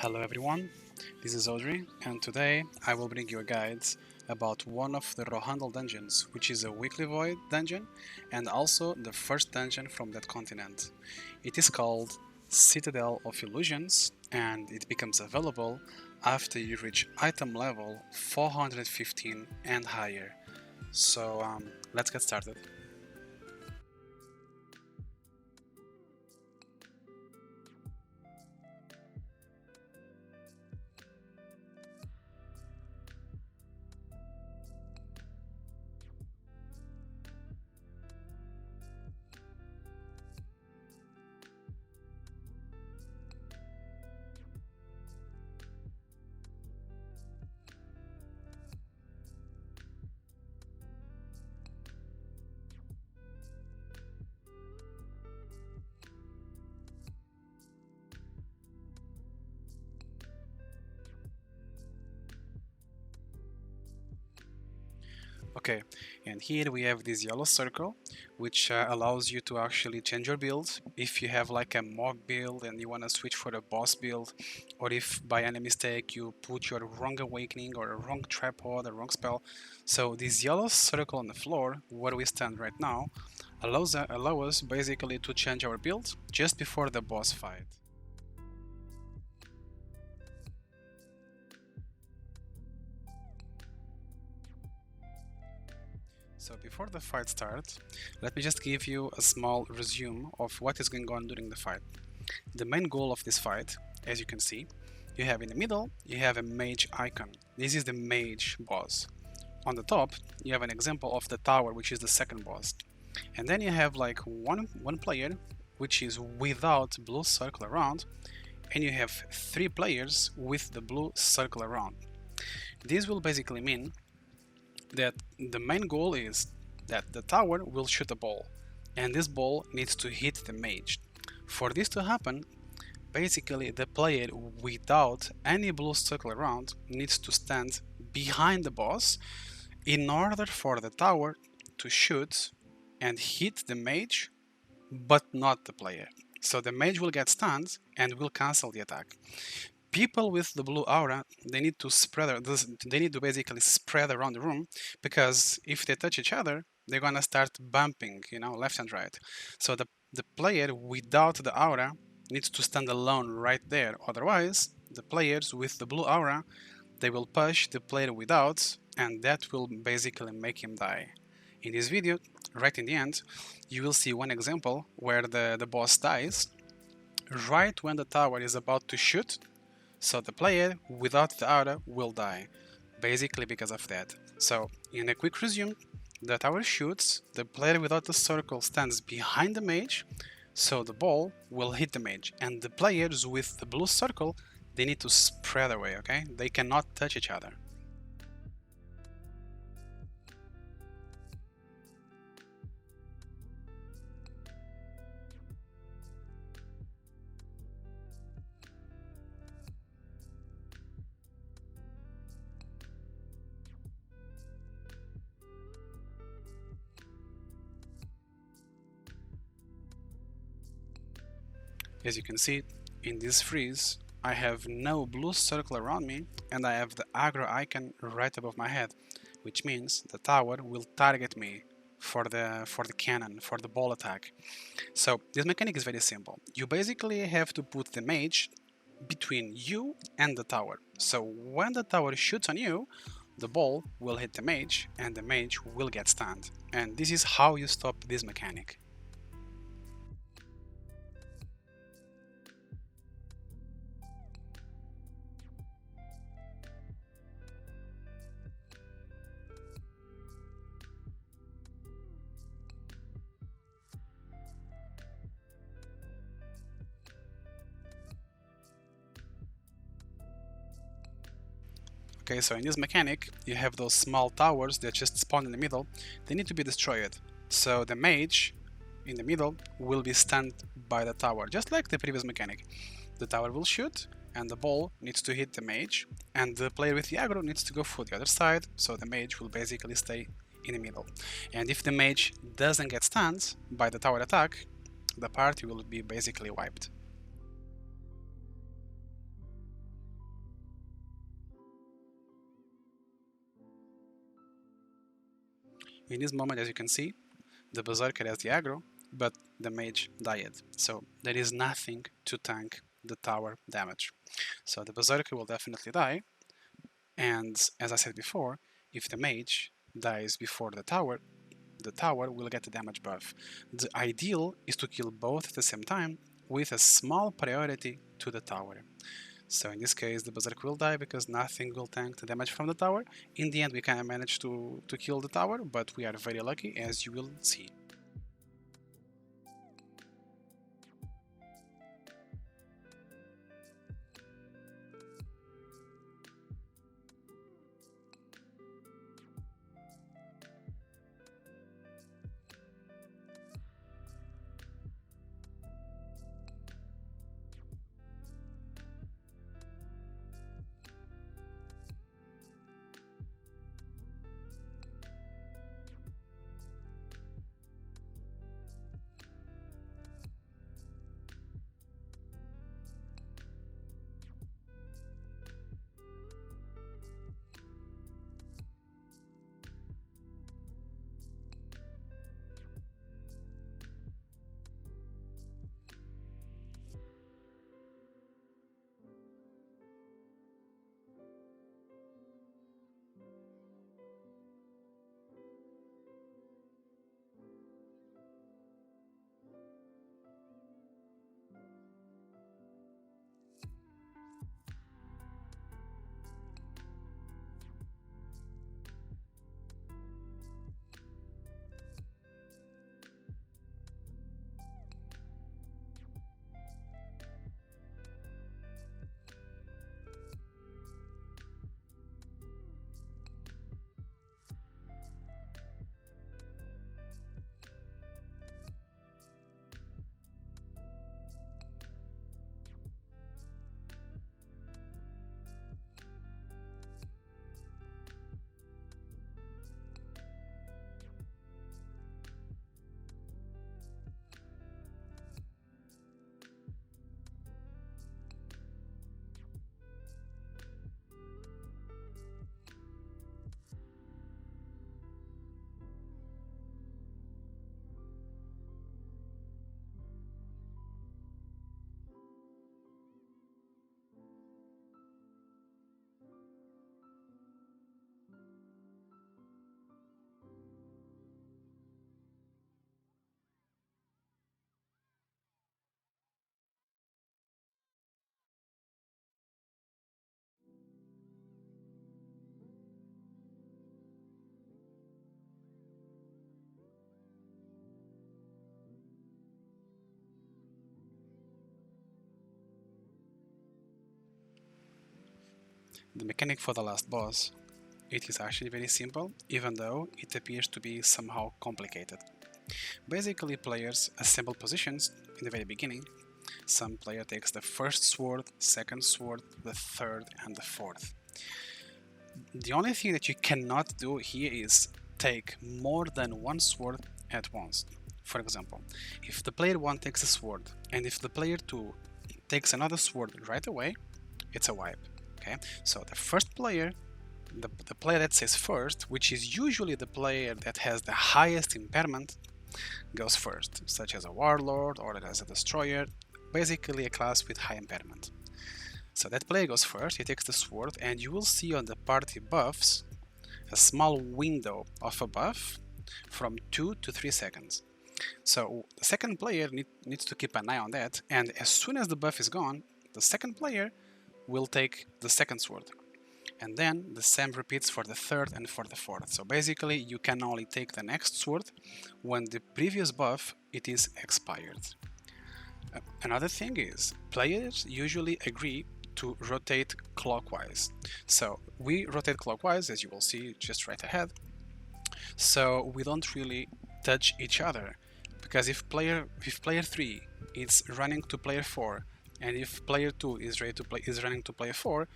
Hello everyone, this is Audrey, and today I will bring you a guide about one of the Rohendel dungeons, which is a weekly void dungeon and also the first dungeon from that continent. It is called Citadel of Illusions and it becomes available after you reach item level 415 and higher. So let's get started. Okay, and here we have this yellow circle, which allows you to actually change your build. If you have like a mock build and you want to switch for a boss build, or if by any mistake you put your wrong awakening or a wrong trapod or wrong spell. So this yellow circle on the floor, where we stand right now, allows us basically to change our build just before the boss fight. So before the fight starts, let me just give you a small resume of what is going on during the fight. The main goal of this fight, as you can see, you have in the middle, you have a mage icon. This is the mage boss. On the top, you have an example of the tower, which is the second boss. And then you have like one player, which is without blue circle around, and you have 3 players with the blue circle around. This will basically mean that the main goal is that the tower will shoot a ball, and this ball needs to hit the mage. For this to happen, basically the player without any blue circle around needs to stand behind the boss in order for the tower to shoot and hit the mage, but not the player. So the mage will get stunned and will cancel the attack. People with the blue aura, they need to basically spread around the room, because if they touch each other, they're gonna start bumping, left and right. So the player without the aura needs to stand alone right there. Otherwise, the players with the blue aura, they will push the player without, and that will basically make him die. In this video, right in the end, you will see one example where the boss dies right when the tower is about to shoot. So the player without the aura will die, basically because of that. So in a quick resume, the tower shoots, the player without the circle stands behind the mage, so the ball will hit the mage, and the players with the blue circle, they need to spread away, okay? They cannot touch each other. As you can see, in this freeze, I have no blue circle around me, and I have the aggro icon right above my head, which means the tower will target me for the cannon, for the ball attack. So this mechanic is very simple. You basically have to put the mage between you and the tower. So when the tower shoots on you, the ball will hit the mage and the mage will get stunned. And this is how you stop this mechanic. Okay, so in this mechanic, you have those small towers that just spawn in the middle. They need to be destroyed. So the mage in the middle will be stunned by the tower, just like the previous mechanic. The tower will shoot, and the ball needs to hit the mage, and the player with the aggro needs to go for the other side, so the mage will basically stay in the middle. And if the mage doesn't get stunned by the tower attack, the party will be basically wiped. in this moment, as you can see, the Berserker has the aggro, but the mage died. So there is nothing to tank the tower damage. So the Berserker will definitely die, and as I said before, if the mage dies before the tower will get the damage buff. The ideal is to kill both at the same time with a small priority to the tower. So in this case, the Berserk will die because nothing will tank the damage from the tower. In the end, we kind of managed to kill the tower, but we are very lucky, as you will see. The mechanic for the last boss, it is actually very simple, even though it appears to be somehow complicated. Basically, players assemble positions in the very beginning. Some player takes the first sword, second sword, the third, and the fourth. The only thing that you cannot do here is take more than one sword at once. For example, if the player 1 takes a sword, and if the player 2 takes another sword right away, it's a wipe. Okay, so the first player, the player that says first, which is usually the player that has the highest impairment, goes first, such as a warlord or as a destroyer, basically a class with high impairment. So that player goes first, he takes the sword, and you will see on the party buffs a small window of a buff from 2 to 3 seconds. So the second player needs to keep an eye on that, and as soon as the buff is gone, the second player will take the second sword. And then the same repeats for the third and for the fourth. So basically you can only take the next sword when the previous buff it is expired. Another thing is, players usually agree to rotate clockwise. So we rotate clockwise, as you will see just right ahead. So we don't really touch each other, because if player 3 is running to player 4, and if player 2 is running to player 4,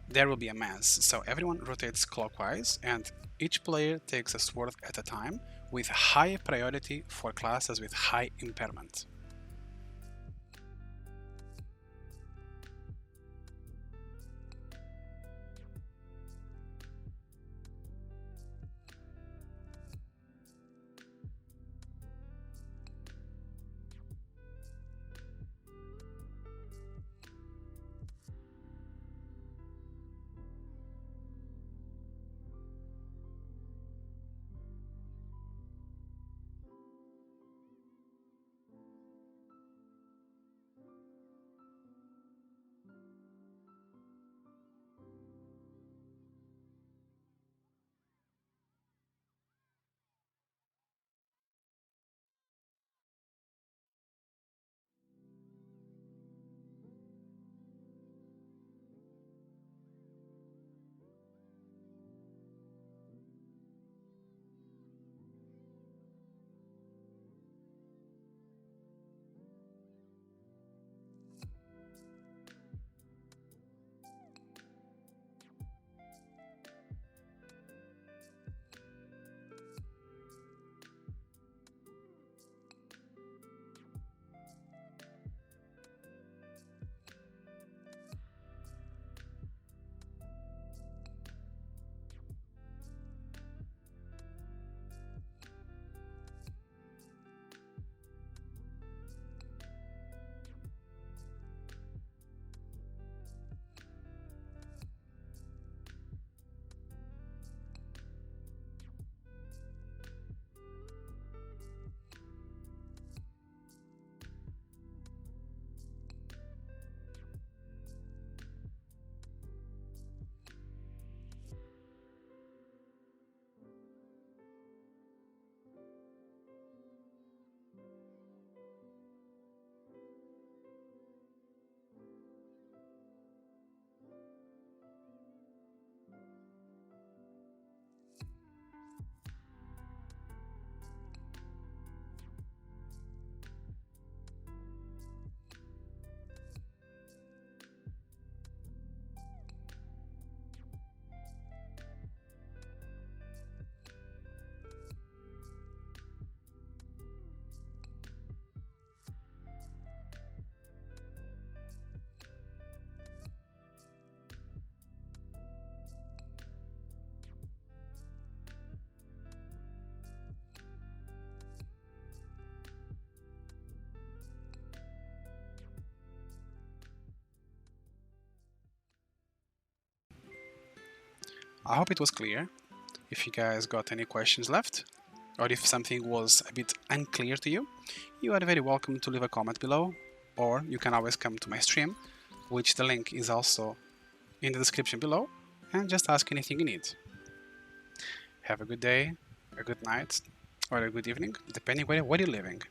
there will be a mess. So everyone rotates clockwise, and each player takes a sword at a time, with high priority for classes with high impairment. I hope it was clear. If you guys got any questions left, or if something was a bit unclear to you, you are very welcome to leave a comment below, or you can always come to my stream, which the link is also in the description below, and just ask anything you need. Have a good day, a good night, or a good evening, depending where you're living.